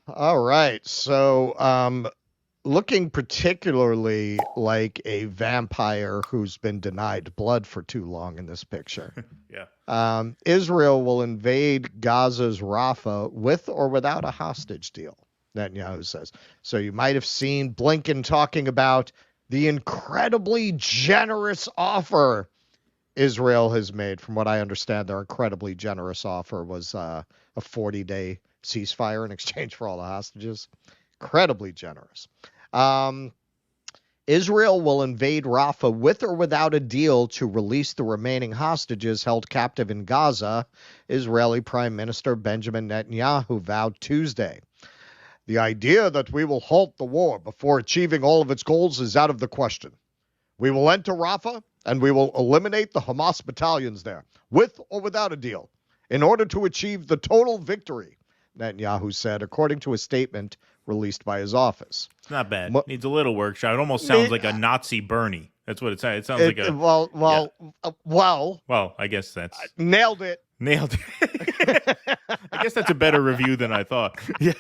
All right. So, looking particularly like a vampire who's been denied blood for too long in this picture. Yeah. Israel will invade Gaza's Rafah with or without a hostage deal, Netanyahu says. So you might have seen Blinken talking about the incredibly generous offer Israel has made. From what I understand, their incredibly generous offer was a 40-day ceasefire in exchange for all the hostages. Incredibly generous. Um, Israel will invade Rafah with or without a deal to release the remaining hostages held captive in Gaza, Israeli Prime Minister Benjamin Netanyahu vowed Tuesday. The idea that we will halt the war before achieving all of its goals is out of the question. We will enter Rafah and we will eliminate the Hamas battalions there, with or without a deal, in order to achieve the total victory, Netanyahu said, according to a statement released by his office. It's not bad. Needs a little workshop. It almost sounds like a Nazi Bernie. That's what it sounds. It sounds like a Well, I guess that's nailed it. Nailed it. I guess that's a better review than I thought. Yeah.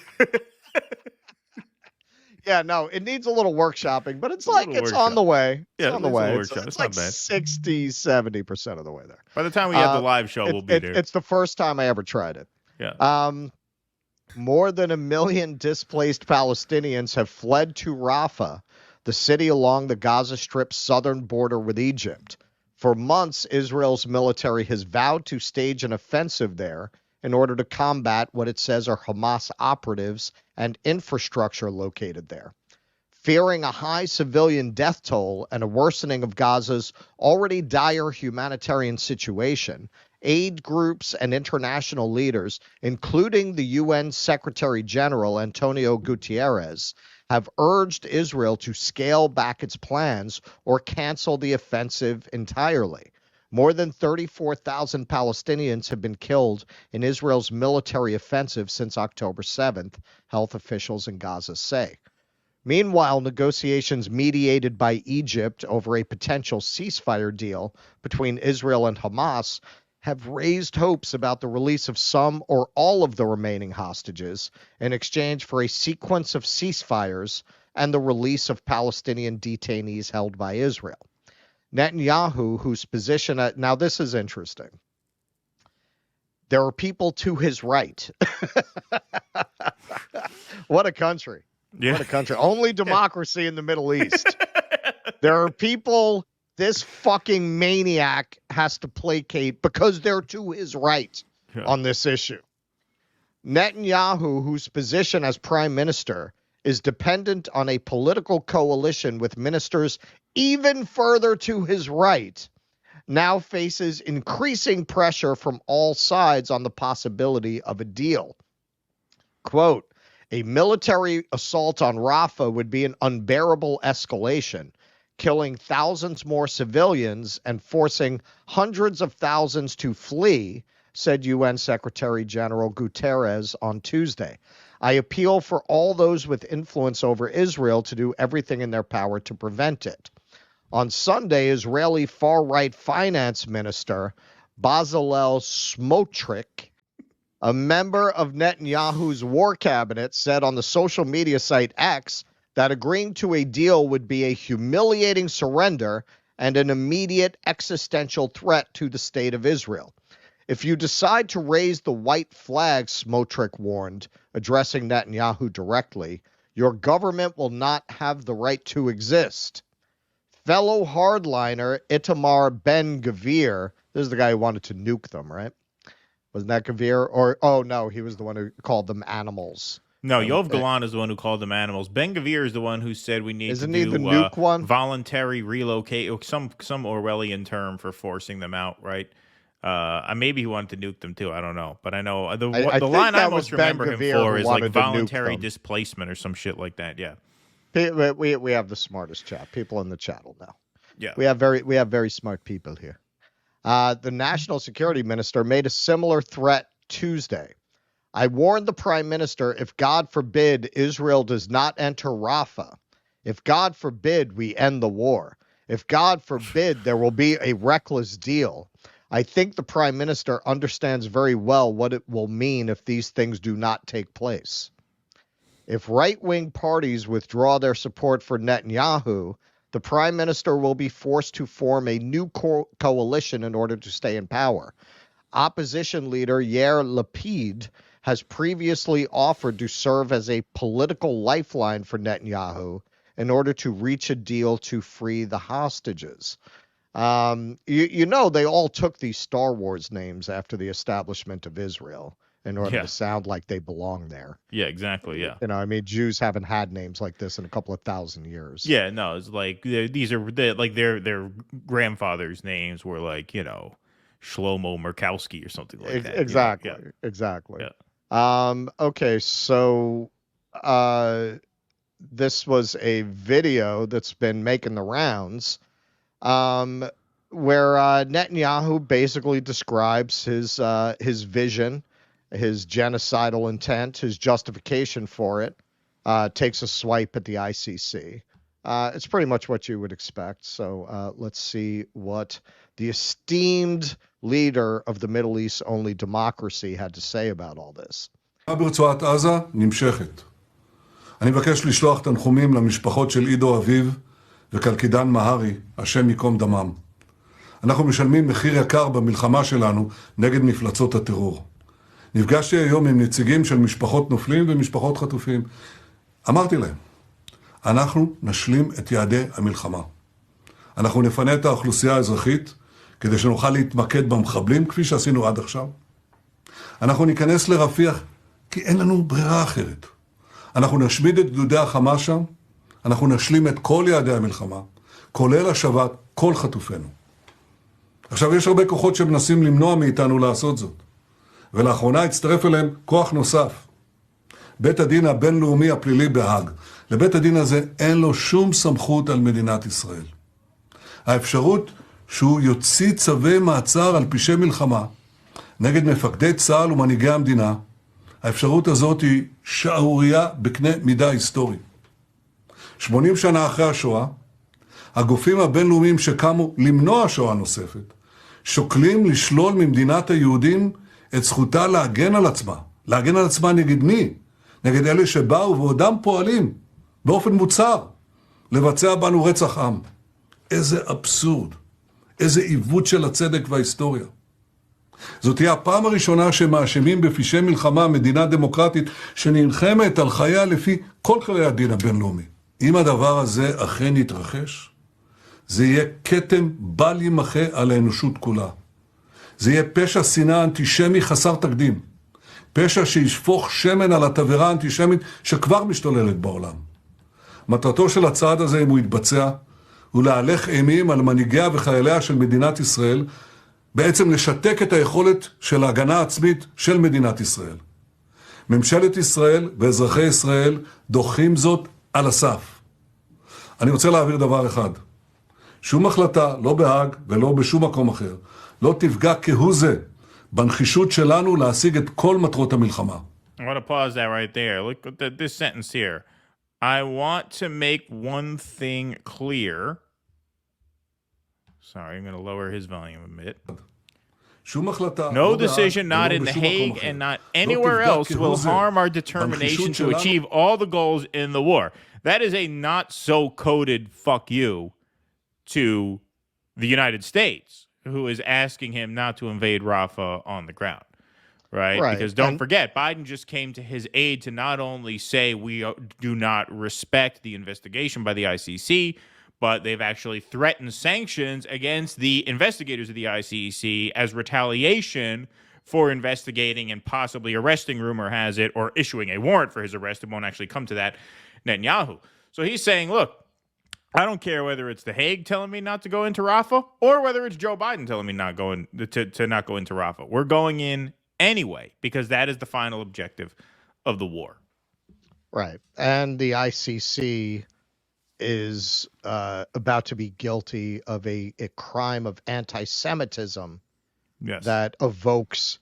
Yeah, no, it needs a little workshopping, but it's like it's on the way. It's on the way. It's like 60, 70% of the way there. By the time we have the live show, we'll be there. It's the first time I ever tried it. Yeah. More than 1 million displaced Palestinians have fled to Rafah, the city along the Gaza Strip's southern border with Egypt. For months, Israel's military has vowed to stage an offensive there in order to combat what it says are Hamas operatives and infrastructure located there. Fearing a high civilian death toll and a worsening of Gaza's already dire humanitarian situation, aid groups and international leaders, including the UN Secretary General Antonio Guterres, have urged Israel to scale back its plans or cancel the offensive entirely. More than 34,000 Palestinians have been killed in Israel's military offensive since October 7th, health officials in Gaza say. Meanwhile, negotiations mediated by Egypt over a potential ceasefire deal between Israel and Hamas have raised hopes about the release of some or all of the remaining hostages in exchange for a sequence of ceasefires and the release of Palestinian detainees held by Israel. Netanyahu, whose position now this is interesting. There are people to his right. What a country. Yeah. What a country. Only democracy in the Middle East. There are people this fucking maniac has to placate because they're to his right on this issue. Netanyahu, whose position as prime minister is dependent on a political coalition with ministers even further to his right, now faces increasing pressure from all sides on the possibility of a deal. Quote, a military assault on Rafah would be an unbearable escalation, killing thousands more civilians and forcing hundreds of thousands to flee, said UN Secretary General Guterres on Tuesday. I appeal for all those with influence over Israel to do everything in their power to prevent it. On Sunday, Israeli far-right finance minister Bezalel Smotrich, a member of Netanyahu's war cabinet, said on the social media site X that agreeing to a deal would be a humiliating surrender and an immediate existential threat to the state of Israel. If you decide to raise the white flag, Smotrich warned, addressing Netanyahu directly, your government will not have the right to exist. Fellow hardliner Itamar Ben-Gvir, this is the guy who wanted to nuke them, right? Wasn't that Gvir? Or, oh no, he was the one who called them animals. No, Yoav Galan is the one who called them animals. Ben Gvir is the one who said we need Isn't to he do the nuke one? Voluntary relocate, some Orwellian term for forcing them out, right? Maybe he wanted to nuke them too. I don't know, but I know the line I most remember him for is like voluntary displacement or some shit like that. Yeah, we have the smartest chat. People in the chat will know. Yeah, we have very smart people here. The national security minister made a similar threat Tuesday. I warned the prime minister, if God forbid Israel does not enter Rafah, if God forbid we end the war, if God forbid there will be a reckless deal, I think the prime minister understands very well what it will mean if these things do not take place. If right-wing parties withdraw their support for Netanyahu, the prime minister will be forced to form a new coalition in order to stay in power. Opposition leader Yair Lapid has previously offered to serve as a political lifeline for Netanyahu in order to reach a deal to free the hostages. They all took these Star Wars names after the establishment of Israel in order to sound like they belong there. Yeah, exactly. Yeah. Jews haven't had names like this in a couple of thousand years. Yeah, no, it's like these are like their grandfather's names were like, Shlomo Murkowski or something like that. Exactly. Yeah. Exactly. Yeah. Okay, so this was a video that's been making the rounds where Netanyahu basically describes his vision, his genocidal intent, his justification for it, takes a swipe at the ICC. It's pretty much what you would expect. So let's see what the esteemed leader of the Middle East only democracy had to say about all this. ברצועת עזה נמשכת. אני מבקש לשלוח תנחומים למשפחות של עידו אביב וקלקידן מהרי, השם ייקום דמם. אנחנו משלמים מחיר יקר במלחמה שלנו נגד מפלצות הטרור. נפגשתי היום עם נציגים של משפחות נופלים ומשפחות חטופים. אמרתי להם, אנחנו נשלים את יעדי המלחמה. אנחנו נפנה את האוכלוסייה האזרחית כדי שנוכל להתמקד במחבלים כפי שעשינו עד עכשיו. אנחנו ניכנס לרפיח כי אין לנו ברירה אחרת. אנחנו נשמיד את גדודי החמאס שם, אנחנו נשלים את כל יעדי המלחמה, כולל השבת כל חטופינו. עכשיו יש הרבה כוחות שמנסים למנוע מאיתנו לעשות זאת, ולאחרונה הצטרף אליהם כוח נוסף. בית הדין הבינלאומי הפלילי בהאג. לבית הדין הזה אין לו שום סמכות על מדינת ישראל. האפשרות שהוא יוציא צווי מעצר על פשעי מלחמה נגד מפקדי צה"ל ומנהיגי המדינה, האפשרות הזאת היא שערוריה בקנה מידה היסטורי. 80 שנה אחרי השואה, הגופים הבינלאומיים שקמו למנוע שואה נוספת, שוקלים לשלול ממדינת היהודים את זכותה להגן על עצמה. להגן על עצמה נגד מי? נגד אלה שבאו ועודם פועלים באופן מוצהר לבצע בנו רצח עם. איזה אבסורד, איזה עיוות של הצדק וההיסטוריה. זאת תהיה הפעם הראשונה שמאשימים בפשעי מלחמה מדינה דמוקרטית שנלחמת על חייה לפי כל כללי הדין הבינלאומי. אם הדבר הזה אכן יתרחש, זה יהיה כתם בל יימחה על האנושות כולה. זה יהיה פשע שנאה אנטישמי חסר תקדים. פשע שישפוך שמן על התבערה האנטישמית שכבר משתוללת בעולם. מטרתו של הצעד הזה, אם הוא יתבצע, הוא להלך אימים על מנהיגיה וחייליה של מדינת ישראל, בעצם לשתק את היכולת של ההגנה העצמית של מדינת ישראל. ממשלת ישראל ואזרחי ישראל דוחים זאת על הסף. אני רוצה להעביר דבר אחד. שום החלטה, לא בהאג ולא בשום מקום אחר, לא תפגע כהוא זה בנחישות שלנו להשיג את כל מטרות המלחמה. I want to pause that right there. Look at this sentence here. I want to make one thing clear. Sorry, I'm going to lower his volume a bit. No decision not in The Hague and not anywhere else will harm our determination to achieve all the goals in the war. That is a not so coded fuck you to the United States, who is asking him not to invade Rafah on the ground. Right? Because don't forget, Biden just came to his aid to not only say we do not respect the investigation by the ICC, but they've actually threatened sanctions against the investigators of the ICC as retaliation for investigating and possibly arresting, rumor has it, or issuing a warrant for his arrest. It won't actually come to that, Netanyahu. So he's saying, look, I don't care whether it's The Hague telling me not to go into Rafah or whether it's Joe Biden telling me not to not go into Rafah. We're going in anyway, because that is the final objective of the war. Right. And the ICC is about to be guilty of a crime of anti-Semitism that evokes,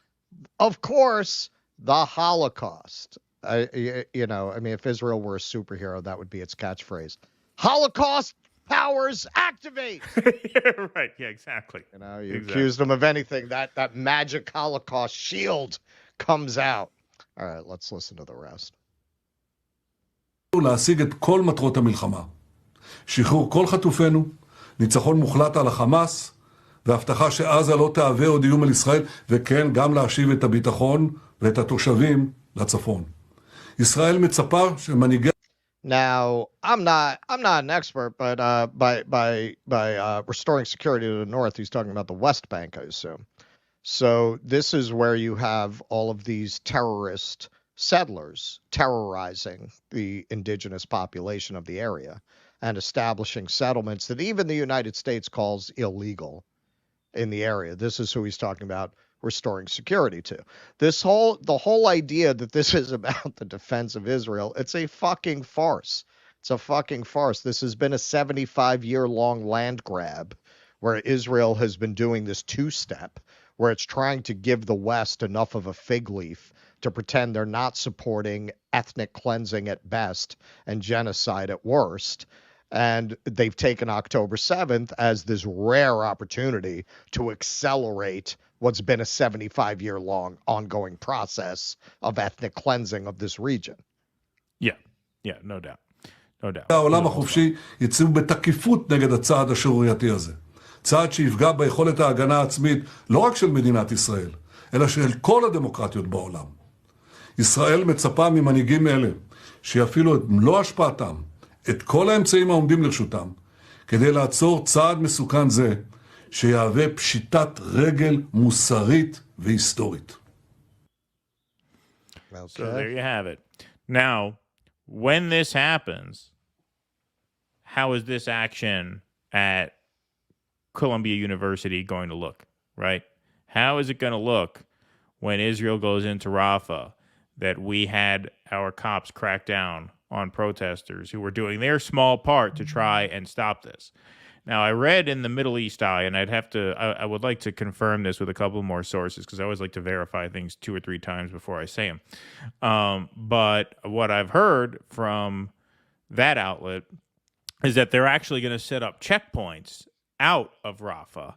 of course, the Holocaust. If Israel were a superhero, that would be its catchphrase. Holocaust powers activate. Right. Yeah, exactly. Accuse them of anything, that magic Holocaust shield comes out. All right, let's listen to the rest. להשיג את כל מטרות המלחמה. שחרור כל חטופינו, ניצחון מוחלט על החמאס, והבטחה שעזה לא תהווה עוד איום על ישראל, וכן גם להשיב את הביטחון ואת התושבים לצפון. ישראל מצפה שמנהיגי... Now, I'm not an expert, but by restoring security to the north, he's talking about the West Bank, I assume. So this is where you have all of these terrorist settlers terrorizing the indigenous population of the area and establishing settlements that even the United States calls illegal in the area. This is who he's talking about restoring security to. The whole idea that this is about the defense of Israel, it's a fucking farce. It's a fucking farce. This has been a 75-year-long land grab where Israel has been doing this two-step, where it's trying to give the West enough of a fig leaf to pretend they're not supporting ethnic cleansing at best and genocide at worst. And they've taken October 7th as this rare opportunity to accelerate what's been a 75-year-long ongoing process of ethnic cleansing of this region. Yeah, no doubt. העולם החופשי יצאו בתקיפות נגד הצעד השערורייתי הזה. צעד שיפגע ביכולת ההגנה העצמית לא רק של מדינת ישראל, אלא של כל הדמוקרטיות בעולם. ישראל מצפה ממנהיגים אלה שיפעילו את מלוא השפעתם, את כל האמצעים העומדים לרשותם, כדי לעצור צעד מסוכן זה, שיהווה פשיטת רגל מוסרית והיסטורית. Okay. So there you have it. Now, when this happens, how is this action at Columbia University going to look, right? How is it going to look when Israel goes into Rafah that we had our cops crack down on protesters who were doing their small part to try and stop this? Now, I read in the Middle East Eye, and I would like to confirm this with a couple more sources because I always like to verify things 2 or 3 times before I say them. But what I've heard from that outlet is that they're actually going to set up checkpoints out of Rafah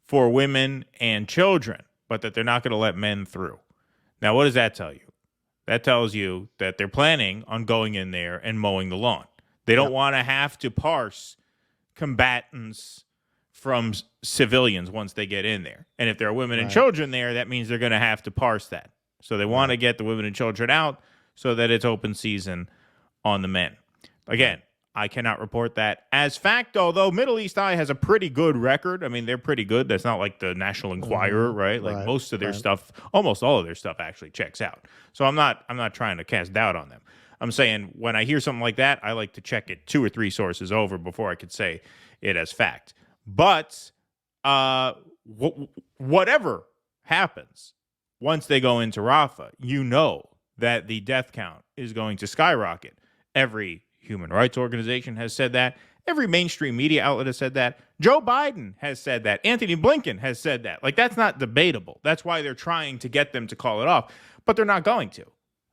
for women and children, but that they're not going to let men through. Now, what does that tell you? That tells you that they're planning on going in there and mowing the lawn. They don't want to have to parse combatants from civilians once they get in there. And if there are women and children there, that means they're going to have to parse that. So they want to get the women and children out so that it's open season on the men. Again, I cannot report that as fact, although Middle East Eye has a pretty good record. I mean, they're pretty good. That's not like the National Enquirer, right? Like most of their stuff, almost all of their stuff actually checks out. So I'm not trying to cast doubt on them. I'm saying when I hear something like that, I like to check it 2 or 3 sources over before I could say it as fact. But whatever happens once they go into Rafah, you know that the death count is going to skyrocket. Every human rights organization has said that. Every mainstream media outlet has said that. Joe Biden has said that. Anthony Blinken has said that. Like, that's not debatable. That's why they're trying to get them to call it off. But they're not going to.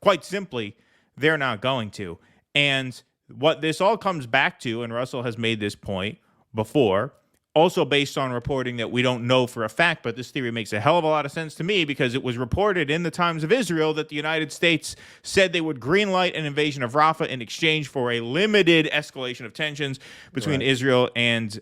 Quite simply, they're not going to. And what this all comes back to, and Russell has made this point before, also based on reporting that we don't know for a fact, but this theory makes a hell of a lot of sense to me because it was reported in the Times of Israel that the United States said they would greenlight an invasion of Rafah in exchange for a limited escalation of tensions between Israel and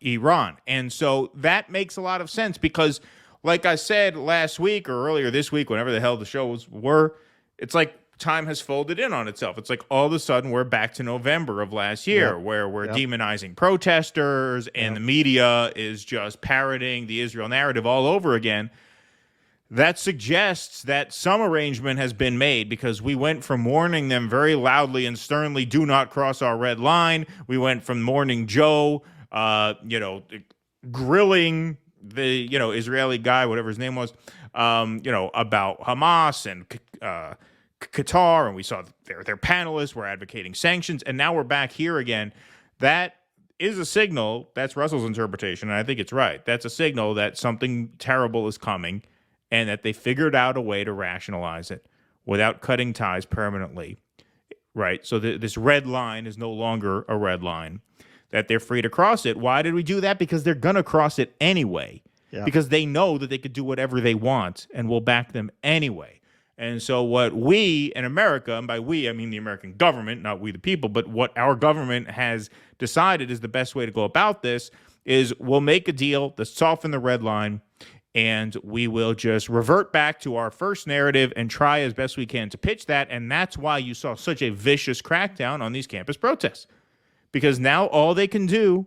Iran. And so that makes a lot of sense because, like I said last week or earlier this week, whenever the hell the shows were, it's like time has folded in on itself. It's like all of a sudden we're back to November of last year where we're demonizing protesters and the media is just parroting the Israel narrative all over again. That suggests that some arrangement has been made because we went from warning them very loudly and sternly, do not cross our red line. We went from warning Joe, grilling the, Israeli guy, whatever his name was, about Hamas and Qatar, and we saw their panelists were advocating sanctions, and now we're back here again. That is a signal, that's Russell's interpretation, and I think it's right. That's a signal that something terrible is coming and that they figured out a way to rationalize it without cutting ties permanently, right? So this red line is no longer a red line, that they're free to cross it. Why did we do that? Because they're going to cross it anyway, because they know that they could do whatever they want and we'll back them anyway. And so what we in America, and by we, I mean the American government, not we the people, but what our government has decided is the best way to go about this is we'll make a deal to soften the red line, and we will just revert back to our first narrative and try as best we can to pitch that. And that's why you saw such a vicious crackdown on these campus protests, because now all they can do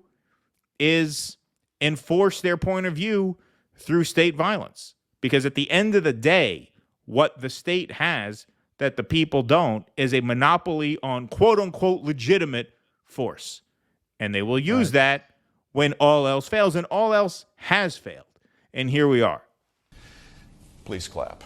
is enforce their point of view through state violence. Because at the end of the day, what the state has that the people don't is a monopoly on quote-unquote legitimate force. And they will use that when all else fails, and all else has failed. And here we are. Please clap.